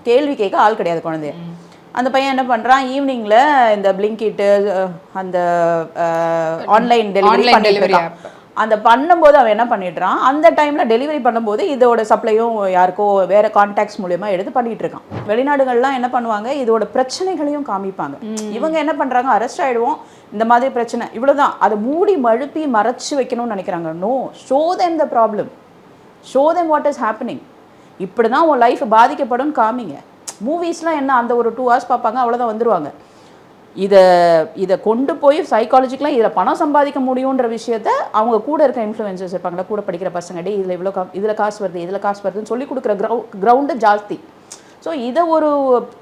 கேள்வி கேட்க ஆள் கிடையாது குழந்தைய. அந்த பையன் என்ன பண்ணுறான், ஈவினிங்கில் இந்த பிளிங்கிட்டு அந்த ஆன்லைன் டெலிவரி பண்ணிட்டு இருக்கான். அந்த பண்ணும்போது அவன் என்ன பண்ணிடுறான், அந்த டைமில் டெலிவரி பண்ணும்போது இதோட சப்ளையும் யாருக்கோ வேறு கான்டாக்ட்ஸ் மூலயமா எடுத்து பண்ணிகிட்டு இருக்கான். வெளிநாடுகள்லாம் என்ன பண்ணுவாங்க, இதோட பிரச்சனைகளையும் காமிப்பாங்க. இவங்க என்ன பண்ணுறாங்க, அரெஸ்ட் ஆகிடுவோம், இந்த மாதிரி பிரச்சனை இவ்வளோதான், அதை மூடி மழுப்பி மறைச்சி வைக்கணும்னு நினைக்கிறாங்க. No, show them the problem, show them what is happening. இப்படி தான் உன் லைஃப் பாதிக்கப்படும் காமிங்க. மூவிஸ்லாம் என்ன, அந்த ஒரு 2 hours பார்ப்பாங்க, அவ்வளோதான் வந்துடுவாங்க. இதை கொண்டு போய் சைக்காலஜிக்கலாக இதில் பணம் சம்பாதிக்க முடியுன்ற விஷயத்த அவங்க கூட இருக்க இன்ஃப்ளூயன்சர்ஸ் இருப்பாங்களா, கூட படிக்கிற பசங்க, டே இதில் இவ்வளோ இதில் காசு வருது, இதில் காசு வருதுன்னு சொல்லி கொடுக்குற கிரவுண்டு ஜாஸ்தி. ஸோ இதை ஒரு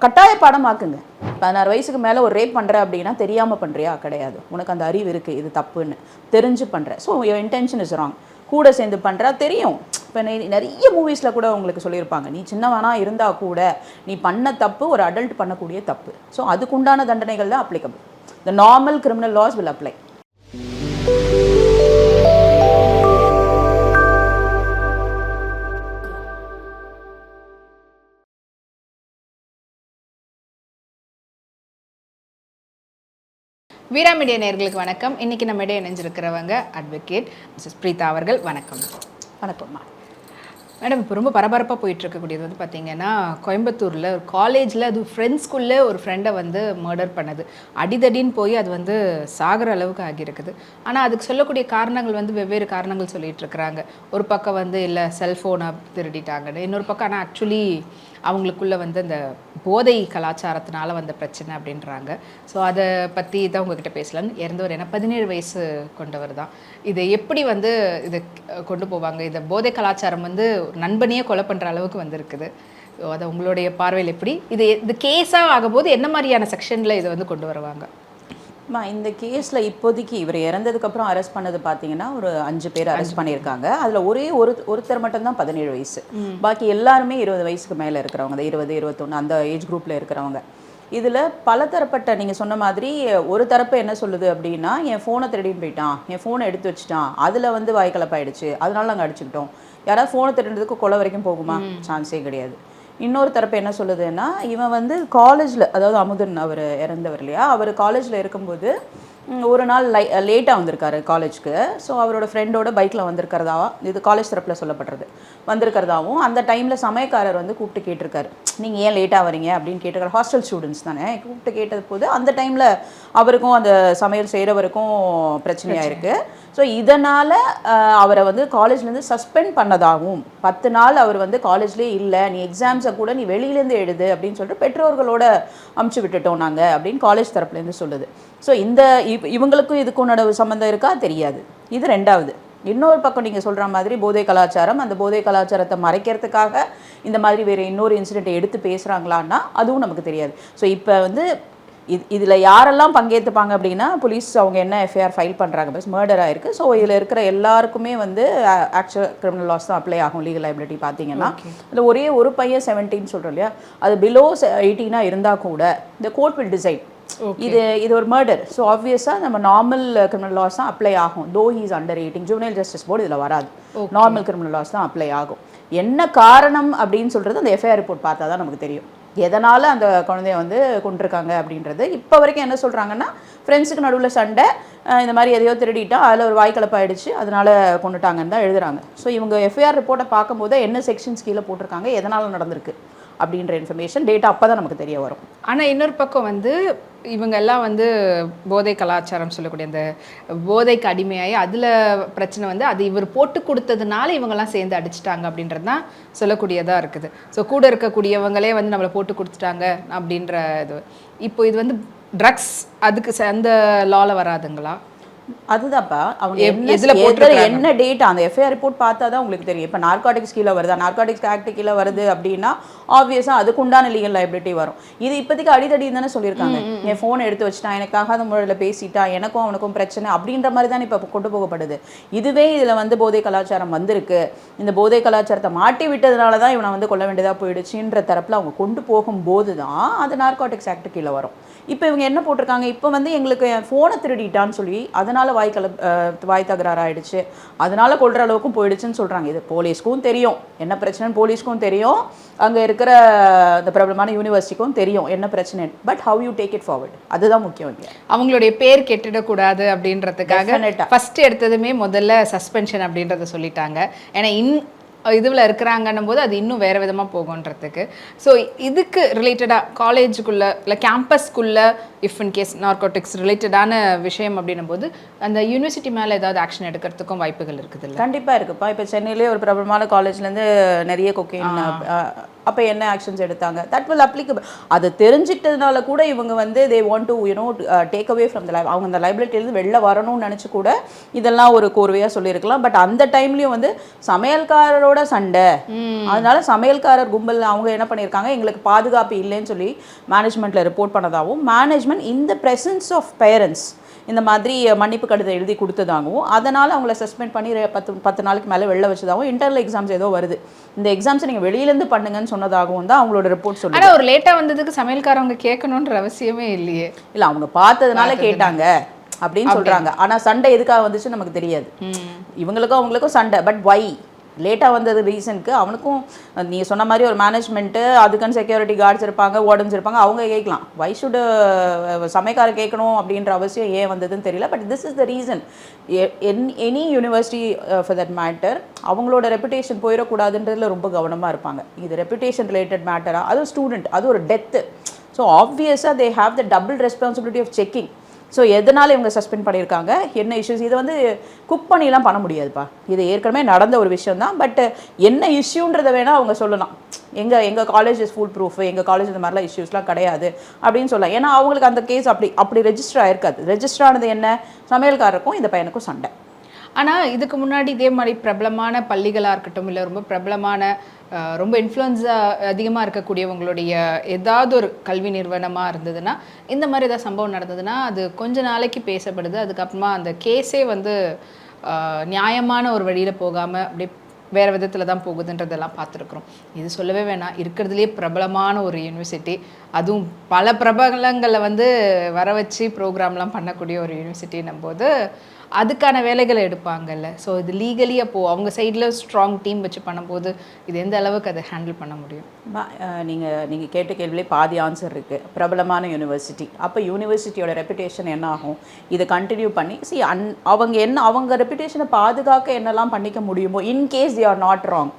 கட்டாய பாடமாக்குங்க. 16 வயசுக்கு மேலே ஒரு ரேப் பண்ணுற அப்படின்னா தெரியாமல் பண்ணுறியா, கிடையாது, உனக்கு அந்த அறிவு இருக்குது இது தப்புன்னு தெரிஞ்சு பண்ணுற. So your intention is wrong. கூட சேர்ந்து பண்ணுறா தெரியும். இப்போ நிறைய மூவிஸில் கூட உங்களுக்கு சொல்லியிருப்பாங்க, நீ சின்னவனா இருந்தால் கூட நீ பண்ண தப்பு ஒரு அடல்ட் பண்ணக்கூடிய தப்பு. ஸோ அதுக்குண்டான தண்டனைகள் தான் applicable. The normal criminal loss will apply. Veera media நேயர்களுக்கு வணக்கம். இன்னைக்கு நம்ம இடையே இணைஞ்சிருக்கிறவங்க அட்வொகேட் மிஸ்ஸஸ் பிரீதா அவர்கள். வணக்கம். வணக்கம்மா. மேடம், இப்போ ரொம்ப பரபரப்பாக போயிட்டு இருக்கக்கூடியது வந்து பார்த்தீங்கன்னா, கோயம்புத்தூரில் ஒரு காலேஜில் அது ஃப்ரெண்ட்ஸ்குள்ளே ஒரு ஃப்ரெண்டை வந்து மர்டர் பண்ணது, அடிதடின்னு போய் அது வந்து சாகிற அளவுக்கு ஆகியிருக்குது. ஆனால் அதுக்கு சொல்லக்கூடிய காரணங்கள் வந்து வெவ்வேறு காரணங்கள் சொல்லிட்டு இருக்கிறாங்க. ஒரு பக்கம் வந்து இல்லை செல்ஃபோனை திருடிட்டாங்கன்னு, இன்னொரு பக்கம் ஆனால் ஆக்சுவலி அவங்களுக்குள்ள வந்து அந்த போதை கலாச்சாரத்தினால வந்த பிரச்சனை அப்படின்றாங்க. ஸோ அதை பற்றி தான் உங்ககிட்ட பேசலான்னு. இறந்தவர் என்ன 17 வயசு கொண்டவர் தான். இதை எப்படி வந்து இதை கொண்டு போவாங்க? இந்த போதை கலாச்சாரம் வந்து நண்பனையே கொலை பண்ணுற அளவுக்கு வந்திருக்குது. ஸோ அதை உங்களுடைய பார்வையில் எப்படி இது கேஸாக ஆகும்போது என்ன மாதிரியான செக்ஷனில் இதை வந்து கொண்டு வருவாங்க? இந்த கேஸில் இப்போதைக்கு இவர் இறந்ததுக்கப்புறம் அரெஸ்ட் பண்ணது பார்த்தீங்கன்னா ஒரு 5 பேர் அரெஸ்ட் பண்ணியிருக்காங்க. அதில் ஒருத்தர் மட்டும்தான் 17 வயசு. பாக்கி எல்லாருமே 20 வயசுக்கு மேலே இருக்கிறவங்க, 20, 21 அந்த ஏஜ் குரூப்பில் இருக்கிறவங்க. இதில் பலதரப்பட்ட, நீங்கள் சொன்ன மாதிரி ஒரு தரப்பு என்ன சொல்லுது அப்படின்னா, என் ஃபோனை திருடின்னு போயிட்டான், என் ஃபோனை எடுத்து வச்சுட்டான், அதில் வந்து வாய்க்கலப்பாயிடுச்சு, அதனால நாங்கள் அடிச்சுக்கிட்டோம். யாராவது ஃபோனை திருடுறதுக்கு கொலை வரைக்கும் போகுமா? சான்ஸே கிடையாது. இன்னொரு தரப்பு என்ன சொல்லுதுன்னா, இவன் வந்து காலேஜில், அதாவது அமுதன் அவர் இறந்தவர் இல்லையா, அவர் காலேஜில் இருக்கும்போது ஒரு நாள் லேட்டாக வந்திருக்காரு காலேஜ்க்கு. ஸோ அவரோட ஃப்ரெண்டோட பைக்கில் வந்திருக்கிறதாவா, இது காலேஜ் தரப்பில் சொல்லப்படுறது, வந்திருக்கிறதாவும் அந்த டைமில் சமயக்காரர் வந்து கூப்பிட்டு கேட்டிருக்காரு, நீங்கள் ஏன் லேட்டாக வரீங்க அப்படின்னு கேட்டிருக்காரு. ஹாஸ்டல் ஸ்டூடெண்ட்ஸ் தானே, கூப்பிட்டு கேட்டது போது அந்த டைமில் அவருக்கும் அந்த சமையல் செய்கிறவருக்கும் பிரச்சனையாக இருக்குது. ஸோ இதனால் அவரை வந்து காலேஜ்லேருந்து சஸ்பெண்ட் பண்ணதாகவும், 10 நாள் அவர் வந்து காலேஜ்லேயே இல்லை, நீ எக்ஸாம்ஸை கூட நீ வெளியிலேருந்து எழுது அப்படின்னு சொல்லிட்டு பெற்றோர்களோட அமுச்சு விட்டுட்டோம் நாங்கள் அப்படின்னு காலேஜ் தரப்புலேருந்து சொல்லுது. ஸோ இவங்களுக்கும் இதுக்கும் நடுவு சம்மந்தம் இருக்கா தெரியாது. இது ரெண்டாவது. இன்னொரு பக்கம் நீங்கள் சொல்கிற மாதிரி போதை கலாச்சாரம், அந்த போதை கலாச்சாரத்தை மறைக்கிறதுக்காக இந்த மாதிரி வேறு இன்னொரு இன்சிடெண்ட்டை எடுத்து பேசுகிறாங்களான்னா அதுவும் நமக்கு தெரியாது. ஸோ இப்போ வந்து இதில் யாரெல்லாம் பங்கேற்றுப்பாங்க அப்படின்னா, போலீஸ் அவங்க என்ன எஃப்ஐஆர் ஃபைல் பண்ணுறாங்க, பஸ் மர்டர் ஆயிருக்கு. ஸோ இதில் இருக்கிற எல்லாருக்குமே வந்து ஆக்சுவல் கிரிமினல் லாஸ் தான் அப்ளை ஆகும். லீகல் லைபிலிட்டி பார்த்தீங்கன்னா அதில் ஒரே ஒரு பையன் 17 சொல்கிறோம் இல்லையா, அது பிலோ 18 இருந்தால் கூட இந்த கோர்ட் வில் டிசைட் இது ஒரு மர்டர். ஸோ ஆப்வியஸாக நம்ம நார்மல் கிரிமினல் லாஸ் தான் அப்ளை ஆகும். தோ he's under 18, juvenile justice board இதில் வராது, நார்மல் கிரிமினல் லாஸ் தான் அப்ளை ஆகும். என்ன காரணம் அப்படின்னு சொல்கிறது அந்த எஃப்ஐஆர் ரிப்போர்ட் பார்த்தா தான் நமக்கு தெரியும், எதனால் அந்த குழந்தைய வந்து கொண்டிருக்காங்க அப்படின்றது. இப்போ வரைக்கும் என்ன சொல்கிறாங்கன்னா, ஃப்ரெண்ட்ஸுக்கு நடுவில் சண்டை, இந்த மாதிரி எதையோ திருடிட்டா அதில் ஒரு வாய்க்கலப்பாயிடுச்சு அதனால் கொண்டுட்டாங்கன்னு தான் எழுதுகிறாங்க. ஸோ இவங்க எஃப்ஐஆர் ரிப்போர்ட்டை பார்க்கும்போது என்ன செக்ஷன்ஸ் கீழே போட்டிருக்காங்க, எதனால் நடந்திருக்கு அப்படின்ற இன்ஃபர்மேஷன் டேட்டா அப்போ தான் நமக்கு தெரிய வரும். ஆனால் இன்னொரு பக்கம் வந்து இவங்க எல்லாம் வந்து போதை கலாச்சாரம் சொல்லக்கூடிய அந்த போதைக்கு அடிமையாகி அதில் பிரச்சனை வந்து அது இவர் போட்டு கொடுத்ததுனால இவங்கெல்லாம் சேர்ந்து அடிச்சிட்டாங்க அப்படின்றது தான் சொல்லக்கூடியதாக இருக்குது. ஸோ கூட இருக்கக்கூடியவங்களே வந்து நம்மளை போட்டு கொடுத்துட்டாங்க அப்படின்ற இது. இப்போ இது வந்து ட்ரக்ஸ் அதுக்கு அந்த லாவில் வராதுங்களா? அதுதான்ப்பா, அவங்க என்ன டேட்டா அந்த எஃப்ஐஆர் ரிப்போர்ட் பார்த்தா தான் உங்களுக்கு தெரியும். இப்போ நார்காட்டிக்ஸ் கீழே வருதா, நார்காட்டிக்ஸ் ஆக்ட் கீழே வருது அப்படின்னா ஆப்வியஸாக அதுக்குண்டான லீகல் லைபிலிட்டி வரும். இது இப்போதைக்கு அடிதடி தானே சொல்லியிருக்காங்க, என் ஃபோனை எடுத்து வச்சுட்டான், எனக்கு ஆகாத முறையில் பேசிட்டா, எனக்கும் அவனுக்கும் பிரச்சனை அப்படின்ற மாதிரி தான் இப்போ கொண்டு போகப்படுது. இதுவே இதில் வந்து போதை கலாச்சாரம் வந்திருக்கு, இந்த போதை கலாச்சாரத்தை மாட்டி விட்டதுனால தான் இவனை வந்து கொல்ல வேண்டியதாக போயிடுச்சுன்ற தரப்பில் அவங்க கொண்டு போகும்போது தான் அது நார்காட்டிக்ஸ் ஆக்ட் கீழே வரும். இப்போ இவங்க என்ன போட்டிருக்காங்க, இப்போ வந்து எங்களுக்கு என் ஃபோனை திருடிட்டான்னு சொல்லி அதை அதனால வாய் தகராறு ஆயிடுச்சு, அதனால கொள்ற அளவுக்கும் போயிடுச்சுன்னு சொல்றாங்க. இது போலீஸ்க்கும் தெரியும் என்ன பிரச்சனைன்னு, போலீஸ்க்கும் தெரியும், அங்க இருக்கிற இந்த பிரபலமான யூனிவர்சிட்டிக்கும் தெரியும் என்ன பிரச்சனை. But how you take it forward, அதுதான் முக்கியம். இங்கே அவங்களுடைய பேர் கெட்டுடக்கூடாது அப்படின்றதுக்காக ஃபர்ஸ்ட் எடுத்ததுமே முதல்ல சஸ்பென்ஷன் அப்படின்றத சொல்லிட்டாங்க. ஏன்னா இதில் இருக்கிறாங்கன்னும் போது அது இன்னும் வேறு விதமாக போகுன்றதுக்கு. ஸோ இதுக்கு ரிலேட்டடாக காலேஜுக்குள்ளே இல்லை கேம்பஸ்க்குள்ளே இஃப் இன் கேஸ் நார்கோட்டிக்ஸ் ரிலேட்டடான விஷயம் அப்படின்னும் போது அந்த யூனிவர்சிட்டி மேலே ஏதாவது ஆக்ஷன் எடுக்கிறதுக்கும் வாய்ப்புகள் இருக்குது இல்லை? கண்டிப்பாக இருக்குப்பா. இப்போ சென்னையிலே ஒரு பிரபலமான காலேஜ்லேருந்து நிறைய கொக்கைன், அப்போ என்ன ஆக்ஷன்ஸ் எடுத்தாங்க, தட் வில் அப்ளிகபிள். அது தெரிஞ்சுக்கிட்டதுனால கூட இவங்க வந்து they want to take away from the அவங்க அந்த லைபிலிட்டிலேருந்து வெளில வரணும்னு நினச்சி கூட இதெல்லாம் ஒரு கோர்வையாக சொல்லியிருக்கலாம். பட் அந்த டைம்லேயும் வந்து சமையல்காரரோட சண்டை, அதனால சமையல்காரர் கும்பல் அவங்க என்ன பண்ணியிருக்காங்க, எங்களுக்கு பாதுகாப்பு இல்லைன்னு சொல்லி மேனேஜ்மெண்ட்டில் ரிப்போர்ட் பண்ணதாகவும், மேனேஜ்மெண்ட் இந்த ப்ரெசன்ஸ் ஆஃப் பேரண்ட்ஸ் இந்த மாதிரி மன்னிப்பு கடிதம் எழுதி கொடுத்ததாகவும், அதனால் அவங்கள சஸ்பெண்ட் பண்ணி 10 நாளுக்கு மேலே வெளில வச்சதாகவும், இன்டர்னல் எக்ஸாம்ஸ் ஏதோ வருது, இந்த எக்ஸாம்ஸை நீங்கள் வெளியிலேருந்து பண்ணுங்கன்னு சொன்னதாகவும் தான் அவங்களோட ரிப்போர்ட் சொல்லுது. ஆனால் ஒரு லேட்டாக வந்ததுக்கு சமையல்காரவங்க கேட்கணுன்ற அவசியமே இல்லையே. இல்லை, அவங்க பார்த்ததுனால கேட்டாங்க அப்படின்னு சொல்கிறாங்க. ஆனால் சண்டை எதுக்காக வந்துச்சு நமக்கு தெரியாது. இவங்களுக்கும் அவங்களுக்கும் சண்டை, பட் வை லேட்டாக வந்தது ரீசனுக்கு அவனுக்கும் நீங்கள் சொன்ன மாதிரி ஒரு மேனேஜ்மெண்ட்டு, அதுக்குன்னு செக்யூரிட்டி கார்ட்ஸ் இருப்பாங்க, வார்டன்ஸ் இருப்பாங்க, அவங்க கேட்கலாம். வை ஷுட் சமையல்காரர் கேட்கணும் அப்படின்ற அவசியம் ஏன் வந்ததுன்னு தெரியல. But this is the reason. Any university for that matter அவங்களோட ரெப்புடேஷன் போயிடக்கூடாதுன்றதுல ரொம்ப கவனமாக இருப்பாங்க. இது ரெப்புடேஷன் ரிலேட்டட் மேட்டராக, அது ஸ்டூடெண்ட், அது ஒரு டெத்து. ஸோ ஆப்வியஸாக they have the double responsibility of checking. So எதனால் இவங்க சஸ்பெண்ட் பண்ணியிருக்காங்க, என்ன இஷ்யூஸ், இதை வந்து குக் பண்ணிலாம் பண்ண முடியாதுப்பா. இது ஏற்கனவே நடந்த ஒரு விஷயம் தான். பட் என்ன இஷ்யூன்றதை வேணால் அவங்க சொல்லலாம். எங்கள் காலேஜ் இஸ் ஃபுல் ப்ரூஃப், எங்கள் காலேஜ் இந்த மாதிரிலாம் இஷ்யூஸ்லாம் கிடையாது அப்படின்னு சொல்லலாம். ஏன்னா அவங்களுக்கு அந்த கேஸ் அப்படி ரெஜிஸ்டர் ஆயிருக்காது. ரெஜிஸ்டர் ஆனது என்ன, சமையல்காரருக்கும் இந்த பையனுக்கும் சண்டை. ஆனால் இதுக்கு முன்னாடி இதே மாதிரி பிரபலமான பள்ளிகளாக இருக்கட்டும், இல்லை ரொம்ப பிரபலமான ரொம்ப இன்ஃப்ளூயன்ஸாக அதிகமாக இருக்கக்கூடியவங்களுடைய ஏதாவது ஒரு கல்வி நிறுவனமாக இருந்ததுன்னா, இந்த மாதிரி ஏதாவது சம்பவம் நடந்ததுன்னா அது கொஞ்ச நாளைக்கு பேசப்படுது. அதுக்கப்புறமா அந்த கேஸே வந்து நியாயமான ஒரு வழியில் போகாமல் அப்படியே வேறு விதத்தில் தான் போகுதுன்றதெல்லாம் பார்த்துருக்குறோம். இது சொல்லவே வேணாம், இருக்கிறதுலே பிரபலமான ஒரு யூனிவர்சிட்டி, அதுவும் பல பிரபலங்களை வந்து வர வச்சு ப்ரோக்ராம்லாம் பண்ணக்கூடிய ஒரு யூனிவர்சிட்டின்னும் போது அதுக்கான வேலைகளை எடுப்பாங்கல்ல. ஸோ இது லீகலி அப்போது அவங்க சைடில் ஸ்ட்ராங் டீம் வச்சு பண்ணும்போது இது எந்த அளவுக்கு அதை ஹேண்டில் பண்ண முடியும்? நீங்கள் கேட்ட கேள்வியிலே பாதி ஆன்சர் இருக்குது. பிரபலமான யூனிவர்சிட்டி, அப்போ யூனிவர்சிட்டியோட ரெப்புடேஷன் என்ன ஆகும், இதை கண்டினியூ பண்ணி அவங்க ரெப்புடேஷனை பாதுகாக்க என்னெல்லாம் பண்ணிக்க முடியுமோ, in case they are not wrong.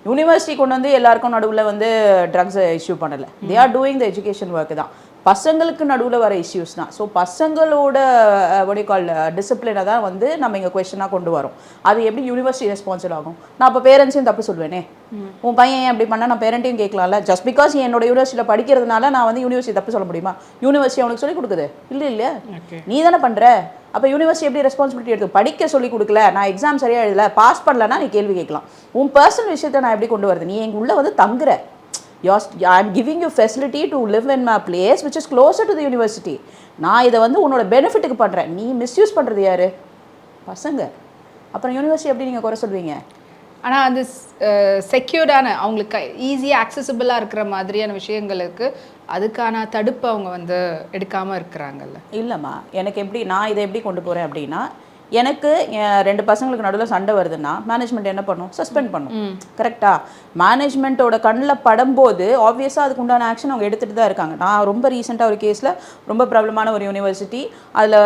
University கொண்டு வந்து எல்லாருக்கும் நடுவில் வந்து ட்ரக்ஸை இஷ்யூ பண்ணலை. They are doing the education work தான். பசங்களுக்கு நடுவில் வர இஷ்யூஸ் தான். ஸோ பசங்களோட கால் டிசிப்ளினை தான் வந்து நம்ம இங்கே கொஸ்டினாக கொண்டு வரோம். அது எப்படி யூனிவர்சிட்டி ரெஸ்பான்சிபிள் ஆகும்? நான் அப்போ பேரண்ட்ஸையும் தப்பு சொல்வேனே, உன் பையன் ஏன் அப்படி பண்ணால் நான் பேரண்ட்டையும் கேட்கலாம்ல. ஜஸ்ட் பிகாஸ் என்னோட யூனிவர்சிட்டியில் படிக்கிறதுனால நான் வந்து யூனிவர்சிட்டி தப்பு சொல்ல முடியுமா? யூனிவர்சிட்டி அவனுக்கு சொல்லிக் கொடுக்குது இல்லை, நீ தானே பண்ணுற. அப்போ யூனிவர்சிட்டி எப்படி ரெஸ்பான்சிபிலிட்டி எடுத்து படிக்க சொல்லி கொடுக்கல, நான் எக்ஸாம் சரியாக எழுதலை, பாஸ் பண்ணலன்னா நீ கேள்வி கேட்கலாம். உன் பர்சனல் விஷயத்தை நான் எப்படி கொண்டு வருது? நீ எங்கள் உள்ளே வந்து தங்குற. I'm giving you facility to live in my place which is closer to the university. நான் இதை வந்து உன்னோட பெனிஃபிட்டுக்கு பண்ணுறேன். நீ மிஸ்யூஸ் பண்ணுறது யார்? பசங்க. அப்புறம் யூனிவர்சிட்டி எப்படி நீங்கள் குறை சொல்வீங்க? ஆனால் அது செக்யூர்டான அவங்களுக்கு ஈஸியாக ஆக்சசிபிளாக இருக்கிற மாதிரியான விஷயங்களுக்கு அதுக்கான தடுப்பு அவங்க வந்து எடுக்காமல் இருக்கிறாங்கல்ல. இல்லைம்மா, எனக்கு எப்படி நான் இதை எப்படி கொண்டு போகிறேன் அப்படின்னா, எனக்கு 2 பசங்களுக்கு நடுவில் சண்டை வருதுன்னா மேனேஜ்மெண்ட் என்ன பண்ணும்? சஸ்பெண்ட் பண்ணும். கரெக்டாக? மேனேஜ்மெண்ட்டோட கண்ணில் படும்போது ஆப்வியஸாக அதுக்கு உண்டான ஆக்ஷன் அவங்க எடுத்துகிட்டு தான் இருக்காங்க. நான் ரொம்ப ரீசெண்டாக ஒரு கேஸில் ரொம்ப பிரபலமான ஒரு யூனிவர்சிட்டி, அதில்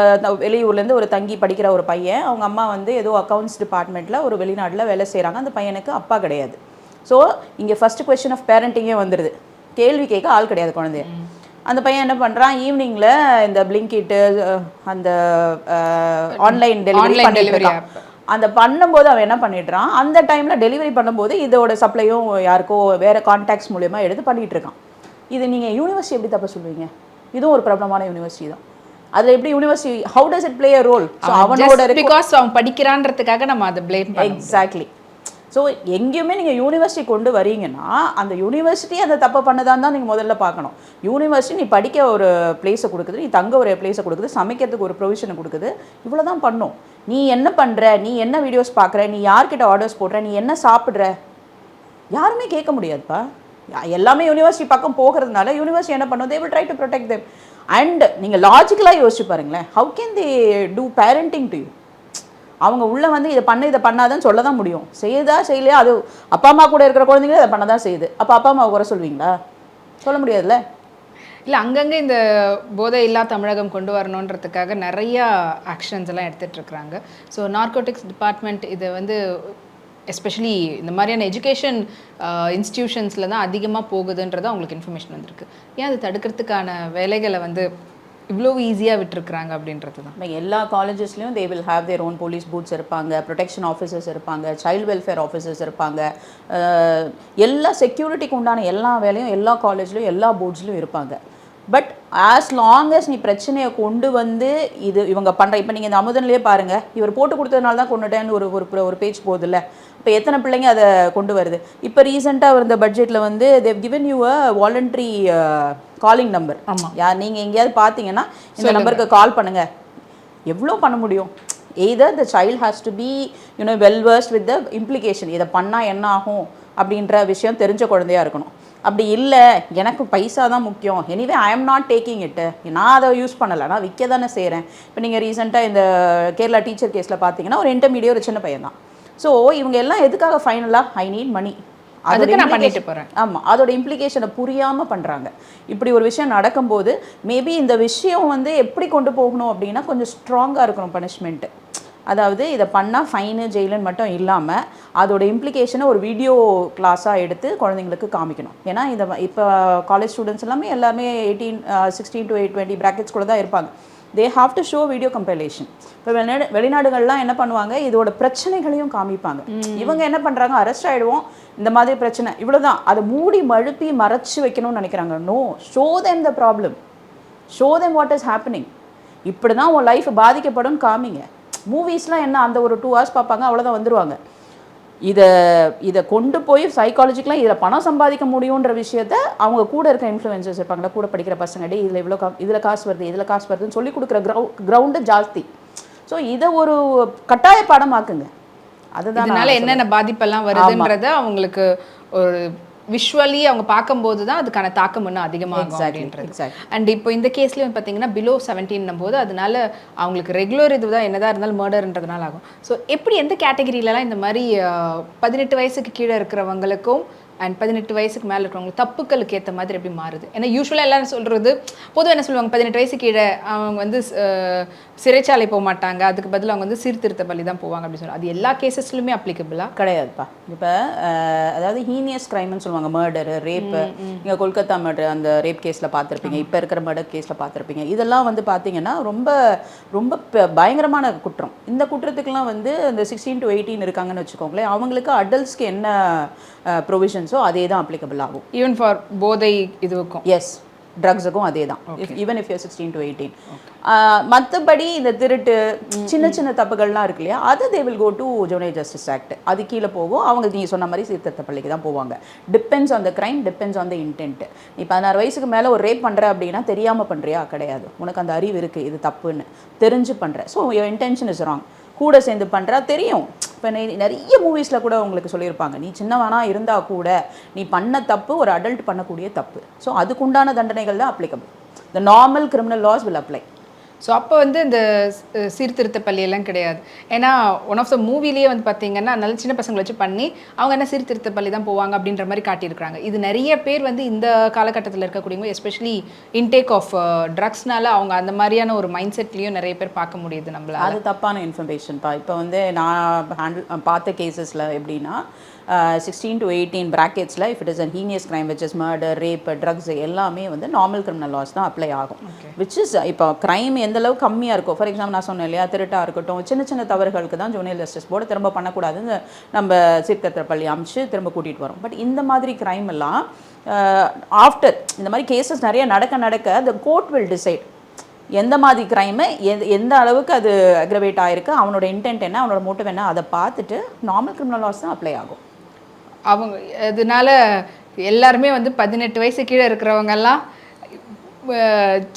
வெளியூர்லேருந்து ஒரு தங்கி படிக்கிற ஒரு பையன், அவங்க அம்மா வந்து ஏதோ அக்கௌண்ட்ஸ் டிபார்ட்மெண்ட்டில் ஒரு வெளிநாட்டில் வேலை செய்கிறாங்க. அந்த பையனுக்கு அப்பா கிடையாது. ஸோ இங்கே ஃபஸ்ட்டு கொஸ்டின் ஆஃப் பேரண்டிங்கே வந்துடுது. கேள்வி கேட்க ஆள் கிடையாது குழந்தைய. அந்த பையன் என்ன பண்ணுறான், ஈவினிங்கில் இந்த பிளிங்கிட்டு அந்த ஆன்லைன் டெலிவரி பண்ணிட்டுருக்கான். அந்த பண்ணும்போது அவன் என்ன பண்ணிடுறான், அந்த டைமில் டெலிவரி பண்ணும்போது இதோட சப்ளையும் யாருக்கோ வேறு கான்டாக்ட்ஸ் மூலயமா எடுத்து பண்ணிகிட்டு இருக்கான். இது நீங்கள் யூனிவர்சிட்டி எப்படி தப்ப சொல்லுவீங்க? இதுவும் ஒரு பிரபலமான யூனிவர்சிட்டி தான். அதில் எப்படி university, how does it play a role? So அவனோட பிகாஸ் அவன் படிக்கிறான்றதுக்காக நம்ம அதை பிளேம் பண்ண. எக்ஸாக்ட்லி. ஸோ எங்கேயுமே நீங்கள் யூனிவர்சிட்டி கொண்டு வரீங்கன்னா அந்த யூனிவர்சிட்டி அந்த தப்பை பண்ணதான் தான் நீங்கள் முதல்ல பார்க்கணும். யூனிவர்சிட்டி நீ படிக்க ஒரு பிளேஸை கொடுக்குது, நீ தங்க ஒரு பிளேஸை கொடுக்குது, சமைக்கிறதுக்கு ஒரு ப்ரொவிஷனை கொடுக்குது, இவ்வளோ தான் பண்ணும். நீ என்ன பண்ணுற, நீ என்ன வீடியோஸ் பார்க்குற, நீ யார்கிட்ட ஆர்டர்ஸ் போடுற, நீ என்ன சாப்பிட்ற, யாருமே கேட்க முடியாதுப்பா. எல்லாமே யூனிவர்சிட்டி பக்கம் போகிறதுனால யூனிவர்சிட்டி என்ன பண்ணும், they will try to protect them. And நீங்கள் லாஜிக்கலாக யோசிச்சு பாருங்களேன், how can they do parenting to you? அவங்க உள்ளே வந்து இதை பண்ணாதான் சொல்ல தான் முடியும். செய்யுதா செய்யலையா, அது அப்பா அம்மா கூட இருக்கிற குழந்தைங்களே அதை பண்ண தான் செய்யுது. அப்போ அப்பா அம்மா குறை சொல்வீங்களா? சொல்ல முடியாதுல்ல. இல்லை, அங்கங்கே இந்த போதை இல்லா தமிழகம் கொண்டு வரணுன்றதுக்காக நிறையா ஆக்ஷன்ஸ் எல்லாம் எடுத்துகிட்டு இருக்கிறாங்க. ஸோ நார்கோட்டிக்ஸ் டிபார்ட்மெண்ட் இதை வந்து எஸ்பெஷலி இந்த மாதிரியான எஜுகேஷன் இன்ஸ்டிடியூஷன்ஸில் தான் அதிகமாக போகுதுன்றது அவங்களுக்கு இன்ஃபர்மேஷன் வந்திருக்கு. ஏன் அது தடுக்கிறதுக்கான வேலைகளை வந்து இவ்வளோ ஈஸியாக விட்டுருக்குறாங்க அப்படின்றது தான். எல்லா காலேஜஸ்லையும் they will have their own police booths இருப்பாங்க, ப்ரொடெக்ஷன் ஆஃபீஸர்ஸ் இருப்பாங்க, சைல்டு வெல்ஃபேர் ஆஃபீஸர்ஸ் இருப்பாங்க, எல்லா செக்யூரிட்டிக்கு உண்டான எல்லா வேலையும் எல்லா காலேஜ்லையும் எல்லா போர்ட்ஸ்லையும் இருப்பாங்க. பட் ஆஸ் லாங் அஸ் நீ பிரச்சனையை கொண்டு வந்து இவங்க பண்ணுற, இப்போ நீங்கள் இந்த அமுதன்லேயே பாருங்கள், இவர் போட்டு கொடுத்ததுனால தான் கொண்டுட்டேன்னு ஒரு பேஜ் போகுதுல்ல. இப்போ எத்தனை பிள்ளைங்க அதை கொண்டு வருது. இப்போ ரீசெண்டாக இந்த பட்ஜெட்டில் வந்து they've given you a voluntary calling number. ஆமாம், நீங்கள் எங்கேயாவது பார்த்தீங்கன்னா இந்த நம்பருக்கு கால் பண்ணுங்கள். எவ்வளோ பண்ண முடியும்? Either the child has to be well versed with the implication. இதை பண்ணால் என்ன ஆகும் அப்படின்ற விஷயம் தெரிஞ்ச குழந்தையாக இருக்கணும். அப்படி இல்லை, எனக்கு பைசா தான் முக்கியம், anyway I am not taking இட்டு, நான் அதை யூஸ் பண்ணலை, நான் விற்க தானே செய்கிறேன். இப்போ நீங்கள் ரீசெண்டாக இந்த கேரளா டீச்சர் கேஸில் பார்த்தீங்கன்னா ஒரு இன்டர்மீடியட் ஒரு சின்ன பையன் தான். ஸோ இவங்க எல்லாம் எதுக்காக ஃபைனலாக ஐ நீட் மணி, அதுக்கு நான் பண்ணிட்டு போகிறேன். ஆமாம், அதோட இம்ப்ளிகேஷனை புரியாமல் பண்ணுறாங்க. இப்படி ஒரு விஷயம் நடக்கும்போது மேபி இந்த விஷயம் வந்து எப்படி கொண்டு போகணும் அப்படின்னா கொஞ்சம் ஸ்ட்ராங்காக இருக்கணும் பனிஷ்மெண்ட்டு. அதாவது இதை பண்ணால் ஃபைனு ஜெயிலுன்னு மட்டும் இல்லாமல் அதோட இம்ப்ளிகேஷனை ஒரு வீடியோ கிளாஸாக எடுத்து குழந்தைங்களுக்கு காமிக்கணும். ஏன்னா இப்போ காலேஜ் ஸ்டூடெண்ட்ஸ் எல்லாமே 16 to 20 brackets கூட தான் இருப்பாங்க. They have to show video compilation. இப்போ வெளிநாடுகள்லாம் என்ன பண்ணுவாங்க, இதோட பிரச்சனைகளையும் காமிப்பாங்க. இவங்க என்ன பண்ணுறாங்க, அரெஸ்ட் ஆகிடுவோம், இந்த மாதிரி பிரச்சனை இவ்வளோதான், அதை மூடி மழுப்பி மறைச்சி வைக்கணும்னு நினைக்கிறாங்க. No, show them the problem, show them what is happening. இப்படி தான் உன் லைஃப் பாதிக்கப்படும் காமிங்க. மூவிஸ்லாம் என்ன, அந்த ஒரு 2 hours பார்ப்பாங்க, அவ்வளோதான் வந்துடுவாங்க. இதை கொண்டு போய் சைக்காலஜிக்கெலாம் இதில் பணம் சம்பாதிக்க முடியுன்ற விஷயத்த அவங்க கூட இருக்க இன்ஃப்ளூயன்சர்ஸ் இருப்பாங்களா, கூட படிக்கிற பசங்க, டே இதில் இதில் காசு வருது, இதில் காசு வருதுன்னு சொல்லி கொடுக்குற கிரவுண்டு ஜாஸ்தி. ஸோ இதை ஒரு கட்டாய பாடமாக்குங்க. அதனால என்னென்ன பாதிப்பெல்லாம் வருதுன்றத அவங்களுக்கு ஒரு விஷுவலி அவங்க பார்க்கும்போது தான் அதுக்கான தாக்கம் இன்னும் அதிகமாகும் அப்படின்றது. அண்ட் இப்போ இந்த கேஸ்லேயும் பார்த்தீங்கன்னா பிலோ 17 போது அதனால அவங்களுக்கு ரெகுலர் இதுதான் என்னதான் இருந்தாலும் மர்டர்ன்றதுனால ஆகும். ஸோ எப்படி எந்த கேட்டகரியிலலாம் இந்த மாதிரி 18 வயசுக்கு கீழே இருக்கிறவங்களுக்கும் அண்ட் 18 வயசுக்கு மேலே இருக்கிறவங்களுக்கு தப்புக்களுக்கு ஏற்ற மாதிரி எப்படி மாறுது? ஏன்னா யூஸ்வலாக எல்லாரும் சொல்கிறது பொதுவாக என்ன சொல்லுவாங்க, 18 வயசு கீழே அவங்க வந்து சிறைச்சாலை போக மாட்டாங்க, அதுக்கு பதில் அவங்க வந்து சீர்திருத்த பள்ளி தான் போவாங்க அப்படின்னு சொல்லுவாங்க. அது எல்லா கேசஸ்லுமே அப்ளிகபிளா? கிடையாதுப்பா. இப்போ அதாவது ஹீனியஸ் கிரைம்னு சொல்லுவாங்க, மர்டரு, ரேப்பு. நீங்கள் கொல்கத்தா மர்டர் அந்த ரேப் கேஸில் பார்த்துருப்பீங்க, இப்போ இருக்கிற மர்டர் கேஸில் பார்த்துருப்பீங்க. இதெல்லாம் வந்து பார்த்தீங்கன்னா ரொம்ப ரொம்ப பயங்கரமான குற்றம். இந்த குற்றத்துக்குலாம் வந்து இந்த 16 to 18 இருக்காங்கன்னு வச்சுக்கோங்களேன், அவங்களுக்கு அடல்ட்ஸ்க்கு என்ன ப்ரொவிஷன்ஸோ அதே தான் அப்ளிகபிள் ஆகும். ஈவன் ஃபார் போதை இதுக்கும்? எஸ், ட்ரக்ஸுக்கும் அதே தான். Even if you 16 to 18. மற்றபடி இந்த திருட்டு சின்ன சின்ன தப்புகள்லாம் இருக்கு இல்லையா, அது they will go to juvenile justice act, அது கீழே போகும். அவங்க நீங்கள் சொன்ன மாதிரி சீர்திருத்த பள்ளிக்கு தான் போவாங்க. Depends on the crime, depends on the intend. நீ 16 வயசுக்கு மேலே ஒரு ரேப் பண்ணுற அப்படின்னா தெரியாமல் பண்ணுறியா? கிடையாது, உனக்கு அந்த அறிவு இருக்குது, இது தப்புன்னு தெரிஞ்சு பண்ணுற. So your intention is wrong. கூட சேர்ந்து பண்ணுறா தெரியும். இப்போ நிறைய மூவிஸில் கூட உங்களுக்கு சொல்லியிருப்பாங்க, நீ சின்னவனா இருந்தால் கூட நீ பண்ண தப்பு ஒரு அடல்ட் பண்ணக்கூடிய தப்பு. ஸோ அதுக்குண்டான தண்டனைகள் தான் applicable. The normal criminal loss will apply. So அப்போ வந்து இந்த சீர்திருத்த பள்ளியெல்லாம் கிடையாது. ஏன்னா ஒன் ஆஃப் த மூவிலேயே வந்து பார்த்தீங்கன்னா நல்ல சின்ன பசங்களை வச்சு பண்ணி அவங்க என்ன சீர்திருத்த பள்ளி தான் போவாங்க அப்படின்ற மாதிரி காட்டியிருக்கிறாங்க. இது நிறைய பேர் வந்து இந்த காலகட்டத்தில் இருக்கக்கூடியவங்க எஸ்பெஷலி இன்டேக் ஆஃப் ட்ரக்ஸ்னால அவங்க அந்த மாதிரியான ஒரு மைண்ட் செட்லேயும் நிறைய பேர் பார்க்க முடியுது நம்மளால. அது தப்பான இன்ஃபர்மேஷன்ப்பா. இப்போ வந்து நான் பார்த்த கேசஸில் எப்படின்னா 16 to 18 bracketsல if it is a heinous crime which is murder, rape, drugs எல்லாமே வந்து நார்மல் கிரிமினல் லாஸ் தான் அப்ளை ஆகும். விச் இஸ் இப்போ கிரைம் எந்த அளவுக்கு கம்மியாக இருக்கும். ஃபார் எக்ஸாம்பிள் நான் சொன்னேன் இல்லையா, திருட்டாக இருக்கட்டும், சின்ன சின்ன தவறுகளுக்கு தான் ஜுவனைல் ஜஸ்டிஸ் போர்டு திரும்ப பண்ணக்கூடாதுன்னு நம்ம சீர்திருத்த பள்ளி அமைச்சு திரும்ப கூட்டிகிட்டு வரோம். பட் இந்த மாதிரி கிரைம் எல்லாம் ஆஃப்டர் இந்த மாதிரி கேசஸ் நிறைய நடக்க the court will decide எந்த மாதிரி கிரைமு எந்த அளவுக்கு அது அக்ரவேட் ஆகிருக்கு, அவனோட இன்டென்ட் என்ன, அவனோட மோட்டிவ் என்ன, அதை பார்த்துட்டு நார்மல் கிரிமினல் லாஸ் தான் அப்ளை ஆகும். அவங்க அதனால எல்லாருமே வந்து 18 வயசு கீழே இருக்கிறவங்கெல்லாம்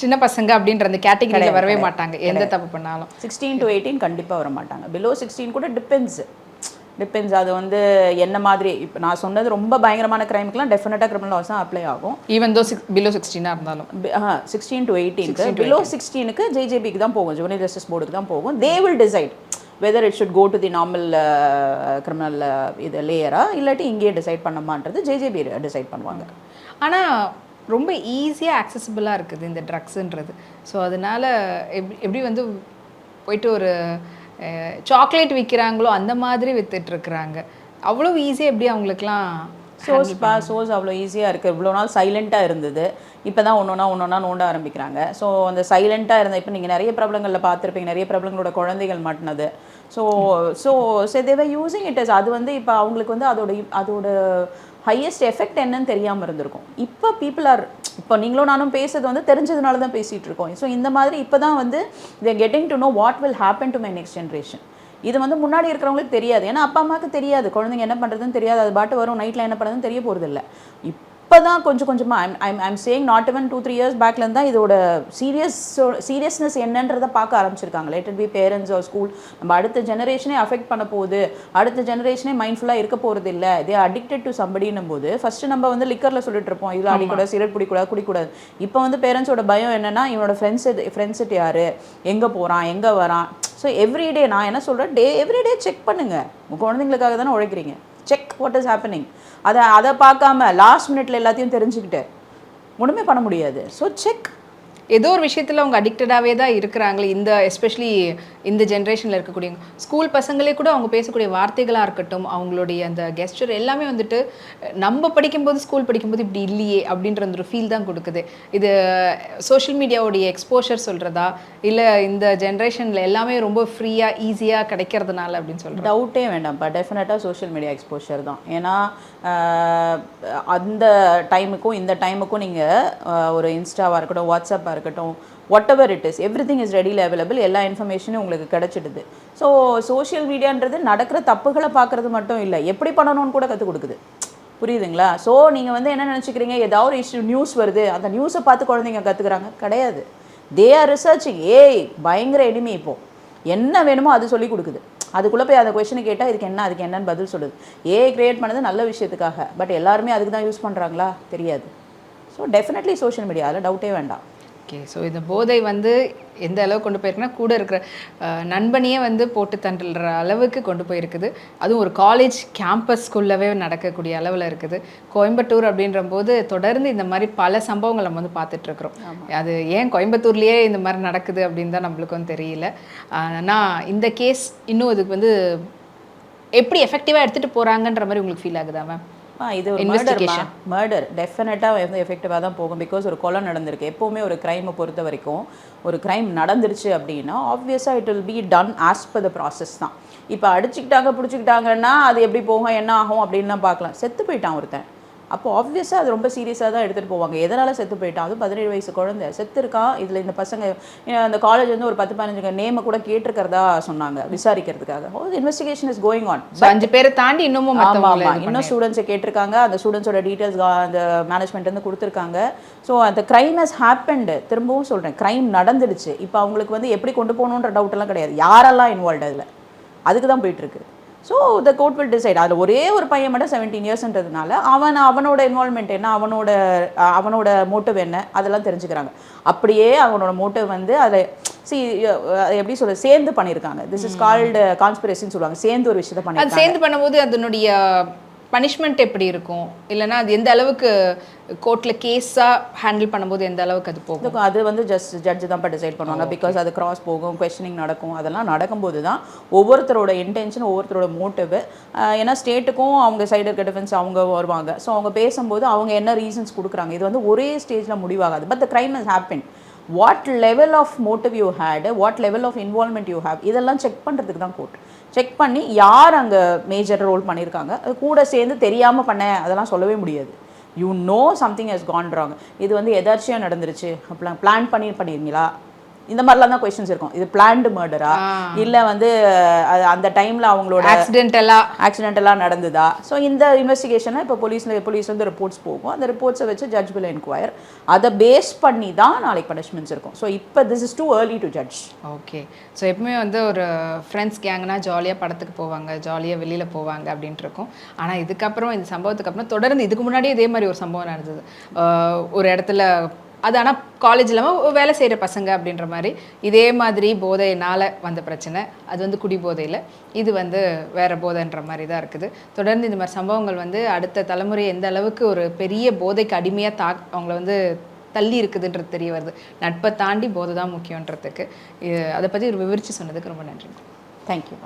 சின்ன பசங்க அப்படின்ற அந்த கேட்டகரியில் வரவே மாட்டாங்க. எந்த தப்பு பண்ணாலும் 16 to 18 கண்டிப்பாக வர மாட்டாங்க. பிலோ 16 கூட டிபெண்ட்ஸ். டிபெண்ட்ஸ். அது வந்து என்ன மாதிரி இப்போ நான் சொன்னது ரொம்ப பயங்கரமான கிரைமுக்குலாம் டெஃபினட்டாக கிரிமினல் லாஸ் தான் அப்ளை ஆகும். ஈவன் தோ பிலோ 16 இருந்தாலும் 16 to 18 பிலோ 16க்கு ஜேஜேபிக்கு தான் போகும், ஜுவனைல் ஜஸ்டிஸ் போர்டுக்கு தான் போகும். They will decide whether it should go to the normal criminal இது லேயரா இல்லாட்டி இங்கேயே டிசைட் பண்ணமான்றது ஜேஜேபி டிசைட் பண்ணுவாங்க. ஆனால் ரொம்ப ஈஸியாக ஆக்சசிபிளாக இருக்குது இந்த ட்ரக்ஸுன்றது. ஸோ அதனால் எப்படி வந்து போயிட்டு ஒரு சாக்லேட் விற்கிறாங்களோ அந்த மாதிரி விற்றுட்ருக்குறாங்க. அவ்வளோ ஈஸியாக எப்படி அவங்களுக்குலாம் சோர்ஸ் அவ்வளோ ஈஸியாக இருக்குது. இவ்வளோ நாள் சைலண்ட்டாக இருந்தது, இப்போ தான் ஒன்றா நோண்ட ஆரம்பிக்கிறாங்க. ஸோ அந்த சைலண்ட்டாக இருந்த இப்போ நீங்கள் நிறைய பிரபலங்களில் பார்த்துருப்பீங்க, நிறைய பிரபலங்களோட குழந்தைகள் மாட்டினது. So so they're using it is. அது வந்து இப்போ அவங்களுக்கு வந்து அதோட ஹையஸ்ட் எஃபெக்ட் என்னன்னு தெரியாமல் இருந்திருக்கும். இப்போ பீப்புள் ஆர், இப்போ நீங்களும் நானும் பேசுறது வந்து தெரிஞ்சதுனால தான் பேசிகிட்டு இருக்கோம். ஸோ இந்த மாதிரி இப்போ தான் வந்து they getting to know what will happen to my next generation. இது வந்து முன்னாடி இருக்கிறவங்களுக்கு தெரியாது, ஏன்னா அப்பா அம்மாவுக்கு தெரியாது, குழந்தைங்க என்ன பண்ணுறதுன்னு தெரியாது, அது பாட்டு வரும், நைட்டில் என்ன பண்ணுறதுன்னு தெரிய போகிறது இல்லை. இப்போ தான் கொஞ்சம் கொஞ்சமாக I'm saying not even 2-3 years பேக்லேருந்து தான் இதோட சீரியஸ்னஸ் என்னன்றதை பார்க்க ஆரம்பிச்சிருக்காங்க. Let it be parents or school. நம்ம அடுத்த ஜெனரேஷனே அஃபெக்ட் பண்ண போகுது, அடுத்த ஜெனரேஷனே மைண்ட்ஃபுல்லாக இருக்க போகிறது இல்லை, தே அடிக்டட் டு சம்படின்னும் போது ஃபஸ்ட்டு நம்ம வந்து லிக்கரில் சொல்லிட்டு இருப்போம், இதில் அடிக்கூடாது, சிகரெட் குடிக்கூடாது. இப்போ வந்து பேரண்ட்ஸோட பயம் என்னென்னா இவனோட ஃப்ரெண்ட்ஸு யார், எங்கே போகிறான், எங்கே வரான். ஸோ எவ்ரிடே நான் என்ன சொல்கிறேன், எவ்ரிடே செக் பண்ணுங்கள். உங்கள் குழந்தைங்களுக்காக தானே உழைக்கிறீங்க. Check what is happening. அதை பார்க்காம லாஸ்ட் மினிட்ல எல்லாத்தையும் தெரிஞ்சுக்கிட்டு ஒன்றுமே பண்ண முடியாது. So check. ஏதோ ஒரு விஷயத்தில் அவங்க அடிக்டடாகவே தான் இருக்கிறாங்களே. இந்த எஸ்பெஷலி இந்த ஜென்ரேஷனில் இருக்கக்கூடிய ஸ்கூல் பசங்களே கூட அவங்க பேசக்கூடிய வார்த்தைகளாக இருக்கட்டும், அவங்களுடைய அந்த கெஸ்டர் எல்லாமே வந்துட்டு நம்ம படிக்கும்போது, ஸ்கூல் படிக்கும்போது இப்படி இல்லையே அப்படின்ற ஒரு ஃபீல் தான் கொடுக்குது. இது சோஷியல் மீடியாவுடைய எக்ஸ்போஷர் சொல்கிறதா, இல்லை இந்த ஜென்ரேஷனில் எல்லாமே ரொம்ப ஃப்ரீயாக ஈஸியாக கிடைக்கிறதுனால அப்படின்னு சொல்கிறேன்? டவுட்டே வேண்டாம்ப்பா, டெஃபினட்டாக சோஷியல் மீடியா எக்ஸ்போஷர் தான். ஏன்னா அந்த டைமுக்கும் இந்த டைமுக்கும் நீங்கள் ஒரு இன்ஸ்டாவாக இருக்கட்டும், வாட்ஸ்அப்பாக இருக்கட்டும், what ever it is, every thing is readily available. எல்லா இன்ஃபர்மேஷனும் உங்களுக்கு கிடச்சிடுது. ஸோ சோஷியல் மீடியான்றது நடக்கிற தப்புகளை பார்க்குறது மட்டும் இல்லை, எப்படி பண்ணணும்னு கூட கற்றுக் கொடுக்குது. புரியுதுங்களா? ஸோ நீங்கள் வந்து என்ன நினச்சிக்கிறீங்க, ஏதாவது ஒரு இஷ்யூ நியூஸ் வருது, அந்த நியூஸை பார்த்து குழந்தைங்க கற்றுக்குறாங்க? கிடையாது. They are researching. பயங்கர எனிமி. இப்போது என்ன வேணுமோ அது சொல்லி கொடுக்குது. அதுக்குள்ளே போய் அந்த கொஸ்டினை கேட்டால் இதுக்கு என்ன, அதுக்கு என்னன்னு பதில் சொல்லுது. கிரியேட் பண்ணது நல்ல விஷயத்துக்காக, பட் எல்லாருமே அதுக்கு தான் யூஸ் பண்ணுறாங்களா? தெரியாது. ஸோ டெஃபினெட்லி சோஷியல் மீடியா, அதில் டவுட்டே வேண்டாம். ஓகே. ஸோ இந்த போதை வந்து எந்த அளவுக்கு கொண்டு போயிருக்குன்னா, கூட இருக்கிற நண்பனையே வந்து போட்டு தண்டுற அளவுக்கு கொண்டு போயிருக்குது. அதுவும் ஒரு காலேஜ் கேம்பஸ்குள்ளவே நடக்கக்கூடிய அளவில் இருக்குது. கோயம்புத்தூர் அப்படின்ற போது தொடர்ந்து இந்த மாதிரி பல சம்பவங்கள் நம்ம வந்து பார்த்துட்ருக்குறோம். அது ஏன் கோயம்புத்தூர்லேயே இந்த மாதிரி நடக்குது அப்படின்னு தான் நம்மளுக்கு வந்து தெரியல. ஆனால் இந்த கேஸ் இன்னும் இதுக்கு வந்து எப்படி எஃபெக்டிவாக எடுத்துகிட்டு போகிறாங்கன்ற மாதிரி உங்களுக்கு ஃபீல் ஆகுதா மேம்? இது ஒரு மர்டர் டெஃபினட்டாக வந்து எஃபெக்டிவாக தான் போகும். பிகாஸ் ஒரு கொலை நடந்திருக்கு. எப்போவுமே ஒரு க்ரைமை பொறுத்த வரைக்கும் ஒரு க்ரைம் நடந்துருச்சு அப்படின்னா ஆப்வியஸாக it will be done as per the process தான். இப்போ அடிச்சுக்கிட்டாங்க பிடிச்சிக்கிட்டாங்கன்னா அது எப்படி போகும், என்ன ஆகும் அப்படின்னு தான் பார்க்கலாம். செத்து போயிட்டான் ஒருத்தன், அப்போ ஆப்வியஸாக அது ரொம்ப சீரியஸாக தான் எடுத்துகிட்டு போவாங்க. எதனால் செத்து போயிட்டான், அதுவும் 17 வயசு குழந்தை செத்து இருக்கான். இதில் இந்த பசங்க அந்த காலேஜ் வந்து ஒரு 10-15 நேமை கூட கேட்டிருக்கிறதா சொன்னாங்க விசாரிக்கிறதுக்காக. Investigation is going on. 5 பேரை தாண்டி இன்னும் இன்னும் ஸ்டூடெண்ட்ஸை கேட்டிருக்காங்க. அந்த ஸ்டூடெண்ட்ஸோட டீட்டெயில்ஸ் அந்த மேனேஜ்மெண்ட் வந்து கொடுத்துருக்காங்க. ஸோ அந்த க்ரைம் ஹஸ் ஹேப்பன்டு. திரும்பவும் சொல்கிறேன், க்ரைம் நடந்துடுச்சு. இப்போ அவங்களுக்கு வந்து எப்படி கொண்டு போகணுன்ற டவுட்டெல்லாம் கிடையாது. யாரெல்லாம் இன்வால்வ் அதில், அதுக்கு தான் போயிட்டுருக்கு. So the court will decide. அதில் ஒரே ஒரு பையன் மட்டும் 17 இயர்ஸ்ன்றதுனால அவனோட இன்வால்மெண்ட் என்ன, அவனோட மோட்டிவ் என்ன, அதெல்லாம் தெரிஞ்சுக்கிறாங்க. அப்படியே அவனோட மோட்டிவ் வந்து அதை எப்படி சொல்ல சேர்ந்து பண்ணியிருக்காங்க. திஸ் இஸ் கால்டு கான்ஸ்பிரசின்னு சொல்லுவாங்க. சேர்ந்து ஒரு விஷயத்தை பண்ணி சேர்ந்து பண்ணும்போது அதனுடைய பனிஷ்மெண்ட் எப்படி இருக்கும், இல்லைனா அது எந்த அளவுக்கு கோர்ட்டில் கேஸாக ஹேண்டில் பண்ணும்போது எந்த அளவுக்கு அது போகும்? அது வந்து ஜட்ஜு தான் இப்போ டிசைட் பண்ணுவாங்க. பிகாஸ் அது கிராஸ் போகும், கொஸ்டினிங் நடக்கும். அதெல்லாம் நடக்கும்போது தான் ஒவ்வொருத்தரோட இன்டென்ஷன், ஒவ்வொருத்தரோட மோட்டிவ். ஏன்னா ஸ்டேட்டுக்கும் அவங்க சைடு இருக்க டிஃபென்ஸ் அவங்க வருவாங்க. ஸோ அவங்க பேசும்போது அவங்க என்ன ரீசன்ஸ் கொடுக்குறாங்க, இது வந்து ஒரே ஸ்டேஜில் முடிவாகாது. But the crime has happen. What level of motive you had, what level of involvement you have, இதெல்லாம் செக் பண்ணுறதுக்கு தான் கோர்ட். செக் பண்ணி யார் அங்கே மேஜர் ரோல் பண்ணியிருக்காங்க, அது கூட சேர்ந்து தெரியாமல் பண்ண அதெல்லாம் சொல்லவே முடியாது. You know something has gone wrong. இது வந்து எதார்ச்சியாக நடந்துருச்சு, அப்படிலாம் பிளான் பண்ணியிருந்தீங்களா, இந்த மாதிரிலாம் தான் கொஸ்டின்ஸ் இருக்கும். இது பிளான்டு மர்டரா, இல்லை வந்து அந்த டைமில் அவங்களோட ஆக்சிடென்டலாக நடந்ததா. ஸோ இந்த இன்வெஸ்டிகேஷனை இப்போ போலீஸ் வந்து ரிப்போர்ட்ஸ் போகும். அந்த ரிப்போர்ட்ஸை வச்சு ஜட்ஜ் வில் என்கொயர். அதை பேஸ் பண்ணி தான் நாளைக்கு பனிஷ்மெண்ட்ஸ் இருக்கும். ஸோ இப்போ this is too early to judge. Okay. So எப்பவுமே வந்து ஒரு ஃப்ரெண்ட்ஸ் கேங்னா ஜாலியாக படத்துக்கு போவாங்க, ஜாலியாக வெளியில் போவாங்க அப்படின்ட்டு இருக்கும். ஆனால் இதுக்கப்புறம் இந்த சம்பவத்துக்கு அப்புறம் தொடர்ந்து இதுக்கு முன்னாடியே இதே மாதிரி ஒரு சம்பவம் நடந்தது ஒரு இடத்துல. அது ஆனால் காலேஜ் இல்லாமல் வேலை செய்கிற பசங்க அப்படின்ற மாதிரி இதே மாதிரி போதையினால் வந்த பிரச்சனை. அது வந்து குடி போதையில், இது வந்து வேறு போதைன்ற மாதிரி தான் இருக்குது. தொடர்ந்து இந்த மாதிரி சம்பவங்கள் வந்து அடுத்த தலைமுறை எந்த அளவுக்கு ஒரு பெரிய போதைக்கு அடிமையாக அவங்கள வந்து தள்ளி இருக்குதுன்றது தெரிய வருது. நட்பை தாண்டி போதை தான் முக்கியன்றதுக்கு அதை பற்றி ஒரு விவரித்து சொன்னதுக்கு ரொம்ப நன்றி. தேங்க்யூ.